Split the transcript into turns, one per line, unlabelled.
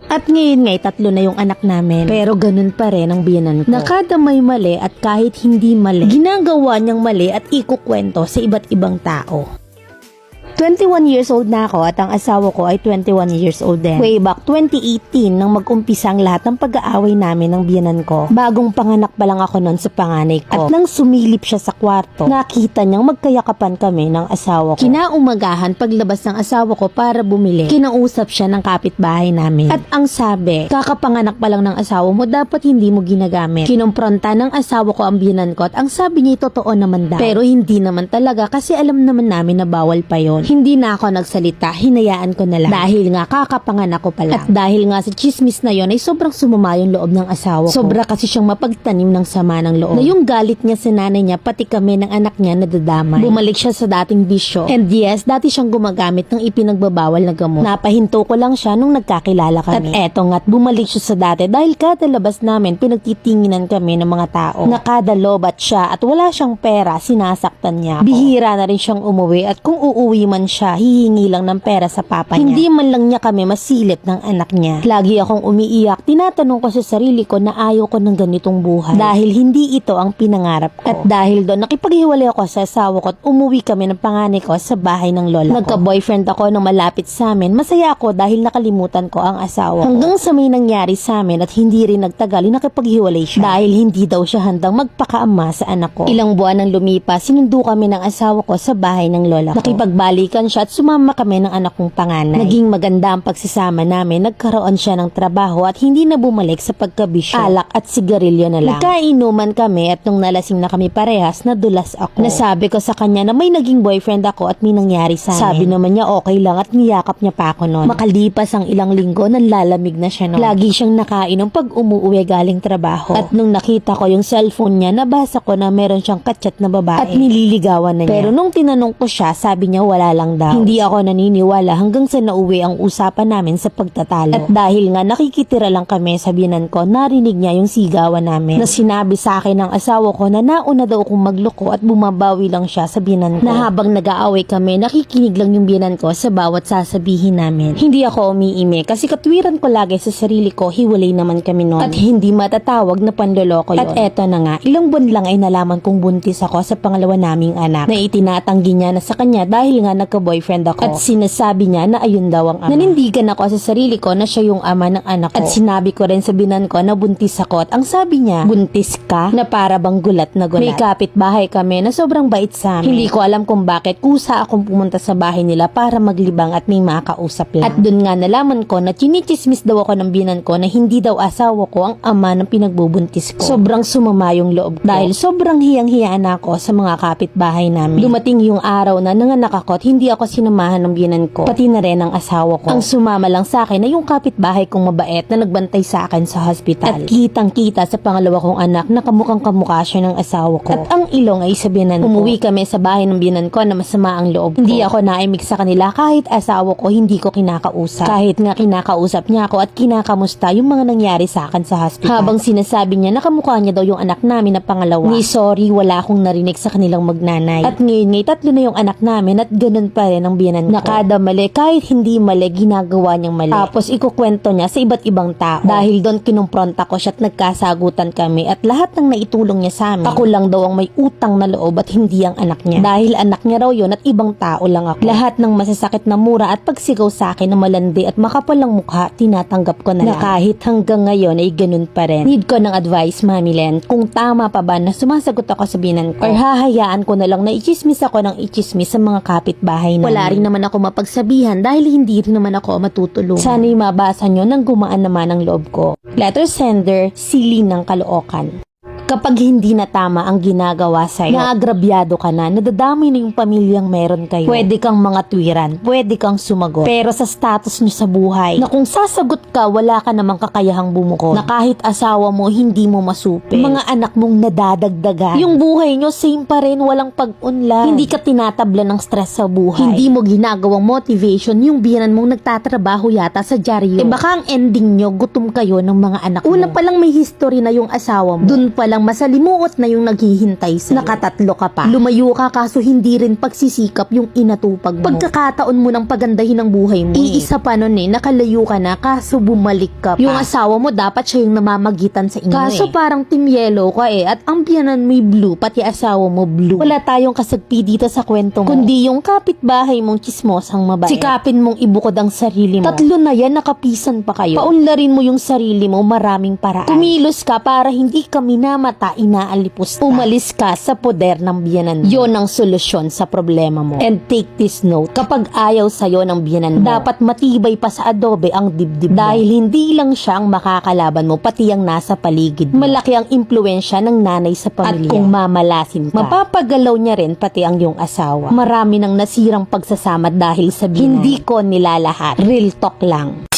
At ngayon nga'y 3 na yung anak namin. Pero ganun pa rin ang biyenan ko. Na kada may mali at kahit hindi mali, ginagawa niyang mali at ikukwento sa iba't ibang tao. 21 years old na ako at ang asawa ko ay 21 years old din. Way back 2018 nang mag-umpisa ang lahat ng pag-aaway namin ng biyenan ko. Bagong panganak pa lang ako noon sa panganay ko. At nang sumilip siya sa kwarto, nakita niyang magkayakapan kami ng asawa ko. Kinaumagahan paglabas ng asawa ko para bumili, kinausap siya ng kapitbahay namin. At ang sabi, kakapanganak pa lang ng asawa mo, dapat hindi mo ginagamit. Kinumpronta ng asawa ko ang biyenan ko at ang sabi niya totoo naman daw. Pero hindi naman talaga kasi alam naman namin na bawal pa yon. Hindi na ako nagsalita, hinayaan ko na lang. Dahil nga kakapanganak ko pa lang. At dahil nga sa chismis na yon ay sobrang sumama yung loob ng asawa ko. Sobra kasi siyang mapagtanim ng sama ng loob. Na yung galit niya sa nanay niya, pati kami ng anak niya nadadamay. Bumalik siya sa dating bisyo. And yes, dati siyang gumagamit ng ipinagbabawal na gamot. Napahinto ko lang siya nung nagkakilala kami. At eto nga't bumalik siya sa dati dahil kada labas namin pinagtitinginan kami ng mga tao. Na kada lobat siya at wala siyang pera, sinasaktan niya ako. Bihira na rin siyang umuwi at kung uuwi man siya, hihingi lang ng pera sa papa niya. Hindi man lang niya kami masilip ng anak niya. Lagi akong umiiyak, tinatanong ko sa sarili ko na ayaw ko ng ganitong buhay. Dahil hindi ito ang pinangarap ko. At dahil doon, nakipaghiwalay ako sa asawa ko at umuwi kami ng panganay ko sa bahay ng lola ko. Nagka-boyfriend ako nang malapit sa amin. Masaya ako dahil nakalimutan ko ang asawa ko. Hanggang sa may nangyari sa amin at hindi rin nagtagal, nakipaghiwalay siya. Dahil hindi daw siya handang magpakaama sa anak ko. Ilang buwan nang lumipas, sinundo kami ng asawa ko sa bahay ng lola ko. Nakipagbalikan siya at sumama kami ng anak kong panganay. Naging maganda ang pagsasama namin, nagkaroon siya ng trabaho at hindi na bumalik sa pagkabisyo, alak at sigarilyo na lang. Nagkainuman kami at nung nalasing na kami parehas, nadulas ako. Nasabi ko sa kanya na may naging boyfriend ako at may nangyari sa amin. Sabi naman niya okay lang at niyakap niya pa ako noon. Makalipas ang ilang linggo, nanlalamig na siya noon. Lagi siyang nakainom pag umuwi galing trabaho. At nung nakita ko yung cellphone niya, nabasa ko na meron siyang kachat na babae at nililigawan na niya. Pero nung tinanong ko siya, sabi niya wala lang daw. Hindi ako naniniwala hanggang sa nauwi ang usapan namin sa pagtatalo. At dahil nga nakikitira lang kami sa biyenan ko, narinig niya yung sigawan namin. Na sinabi sa akin ng asawa ko na nauna daw akong magloko at bumabawi lang siya sa biyenan ko. Na habang nag-aaway kami, nakikinig lang yung biyenan ko sa bawat sasabihin namin. Hindi ako umiime kasi katwiran ko lagi sa sarili ko, hiwalay naman kami noon. At hindi matatawag na panloloko yun. At eto na nga, ilang buwan lang ay nalaman kong buntis ako sa pangalawa naming anak. Na itinatanggi niya na sa kanya dahil nga nagka-boyfriend ako. At sinasabi niya na ayun daw ang ama. Nanindigan ako sa sarili ko na siya yung ama ng anak ko. At sinabi ko rin sa binan ko na buntis ako. At ang sabi niya, buntis ka? Na para bang gulat na gulat. May kapitbahay kami na sobrang bait sa amin. Hindi ko alam kung bakit kusa akong pumunta sa bahay nila para maglibang at may makakausap lang. At dun nga nalaman ko na chinichismis daw ako ng binan ko na hindi daw asawa ko ang ama ng pinagbubuntis ko. Sobrang sumama yung loob ko. Dahil sobrang hiyang-hiyaan ako sa mga kapitbahay namin. Dumating yung araw na nanganak ako at hindi ako sinamahan ng biyenan ko, pati na rin ang asawa ko. Ang sumama lang sa akin ay yung kapitbahay kong mabait na nagbantay sa akin sa hospital. At kitang-kita sa pangalawa kong anak na kamukhang kamukha siya ng asawa ko. At ang ilong ay sa biyenan ko. Umuwi kami sa bahay ng biyenan ko na masama ang loob ko. Hindi ako naimik sa kanila kahit asawa ko hindi ko kinakausap. Kahit nga kinakausap niya ako at kinakamusta yung mga nangyari sa akin sa hospital. Habang sinasabi niya na kamukha niya daw yung anak namin na pangalawa. Ni sorry, wala akong narinig sa kanilang magnanay. At ngayon ngay 3 na yung anak namin at ganun pa rin ang biyenan ko. Nakada mali, kahit hindi mali, ginagawa niyang mali. Tapos ikukwento niya sa iba't ibang tao. Dahil doon kinumpronta ko siya at nagkasagutan kami at lahat ng naitulong niya sa amin. Ako lang daw ang may utang na loob at hindi ang anak niya. Dahil anak niya raw yun at ibang tao lang ako. Lahat ng masasakit na mura at pagsigaw sa akin na malandi at makapalang mukha, tinatanggap ko na lang. Kahit hanggang ngayon ay ganun pa rin. Need ko ng advice, Mami Len, kung tama pa ba na sumasagot ako sa binan ko or hahayaan ko na lang na ichismis ako ng ichismis sa mga kapitbahay namin. Wala rin naman ako mapagsabihan dahil hindi rin naman ako matutulungan. Sana'y mabasa nyo nang gumaan naman ang loob ko. Letter sender, Sili ng Caloocan. Kapag hindi na tama ang ginagawa sa'yo, naagrabyado ka na, nadadamay na yung pamilyang meron kayo. Pwede kang mga tuwiran, pwede kang sumagot. Pero sa status nyo sa buhay, na kung sasagot ka, wala ka namang kakayahang bumukod. Na kahit asawa mo, hindi mo masupil. Mga anak mong nadadagdagan. Yung buhay nyo, same pa rin, walang pag-unlad. Hindi ka tinatabla ng stress sa buhay. Hindi mo ginagawang motivation yung biyanan mong nagtatrabaho yata sa dyaryo. Baka ang ending nyo, gutom kayo ng mga anak mo. Una pa lang may history na yung asawa mo. Dun pa lang Samantalang masalimuot na yung naghihintay sa'yo. Nakatatlo ka pa. Lumayo ka kaso hindi rin pagsisikap yung inatupag mo. Pagkakataon mo ng pagandahin ang buhay mo. Iisa pa nun nakalayo ka na kaso bumalik ka pa. Yung asawa mo dapat siya yung namamagitan sa inyo kaso parang team yellow ka at ang biyanan mo'y blue pati asawa mo blue. Wala tayong kasagpi dito sa kwento mo. Kundi yung kapitbahay mong chismosang mabait. Sikapin mong ibukod ang sarili mo. Tatlo na yan, nakapisan pa kayo. Paunlarin mo yung sarili mo, maraming paraan. Kumilos ka para hindi ka minamata, inaalipos. Umalis ka sa poder ng biyanan mo. Yon ang solusyon sa problema mo. And take this note, kapag ayaw sa'yo ng biyanan mo, dapat matibay pa sa adobe ang dibdib mo. Dahil hindi lang siya ang makakalaban mo, pati ang nasa paligid mo. Malaki ang impluensya ng nanay sa pamilya. At kung mamalasin ka, mapapagalaw niya rin pati ang iyong asawa. Marami nang nasirang pagsasama dahil sa binan. Hindi ko nilalahat. Real talk lang.